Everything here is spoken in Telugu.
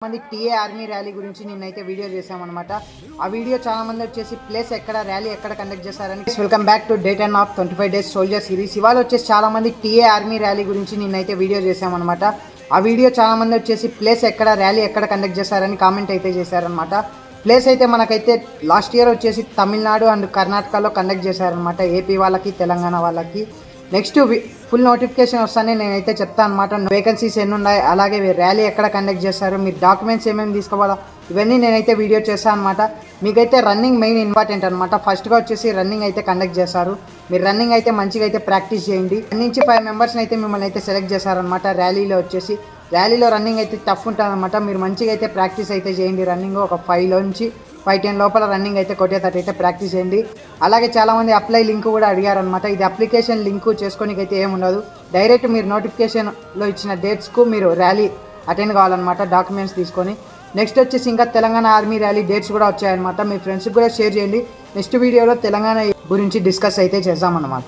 మంది టీఏ ఆర్మీ ర్యాలీ గురించి నిన్నైతే వీడియో చేసామన్నమాట. ఆ వీడియో చాలా మంది వచ్చేసి ప్లేస్ ఎక్కడ ర్యాలీ ఎక్కడ కండక్ట్ చేశారని. Welcome back to day 10 of 25 days soldier series. ఇవాళ వచ్చేసి చాలా మంది టీఏ ఆర్మీ ర్యాలీ గురించి నిన్నైతే వీడియో చేసామన్నమాట. ఆ వీడియో చాలా మంది వచ్చేసి ప్లేస్ ఎక్కడ ర్యాలీ ఎక్కడ కండక్ట్ చేశారని కామెంట్ అయితే చేశారనమాట. ప్లేస్ అయితే మనకైతే లాస్ట్ ఇయర్ వచ్చేసి తమిళనాడు అండ్ కర్ణాటకలో కండక్ట్ చేశారనమాట. ఏపీ వాళ్ళకి తెలంగాణ వాళ్ళకి. నెక్స్ట్ ఫుల్ నోటిఫికేషన్ వస్తానే నేనైతే చెప్తాను అనమాట. వేకెన్సీస్ ఎన్ని ఉన్నాయి, అలాగే ర్యాలీ ఎక్కడ కండక్ట్ చేస్తారు, మీరు డాక్యుమెంట్స్ ఏమేమి తీసుకోవాలా, ఇవన్నీ నేనైతే వీడియో చేస్తాను అనమాట. మీకైతే రన్నింగ్ మెయిన్ ఇంపార్టెంట్ అనమాట. ఫస్ట్గా వచ్చేసి రన్నింగ్ అయితే కండక్ట్ చేస్తారు. మీరు రన్నింగ్ అయితే మంచిగా అయితే ప్రాక్టీస్ చేయండి. 1 నుంచి 5 మెంబర్స్ని అయితే మిమ్మల్ని అయితే సెలెక్ట్ చేశారనమాట. ర్యాలీలో వచ్చేసి ర్యాలీలో రన్నింగ్ అయితే టఫ్ ఉంటుంది అనమాట. మీరు మంచిగా అయితే ప్రాక్టీస్ అయితే చేయండి. రన్నింగ్ ఒక 5 నుంచి 5-10 లోపల రన్నింగ్ అయితే కొట్టేటట్టయితే ప్రాక్టీస్ చేయండి. అలాగే చాలామంది అప్లై లింక్ కూడా అడిగారనమాట. ఇది అప్లికేషన్ లింక్ చేసుకోనికి అయితే ఏముండదు. డైరెక్ట్ మీరు నోటిఫికేషన్లో ఇచ్చిన డేట్స్కు మీరు ర్యాలీ అటెండ్ కావాలన్నమాట డాక్యుమెంట్స్ తీసుకొని. నెక్స్ట్ వచ్చేసి ఇంకా తెలంగాణ ఆర్మీ ర్యాలీ డేట్స్ కూడా వచ్చాయన్నమాట. మీ ఫ్రెండ్స్కి కూడా షేర్ చేయండి. నెక్స్ట్ వీడియోలో తెలంగాణ గురించి డిస్కస్ అయితే చేద్దామన్నమాట.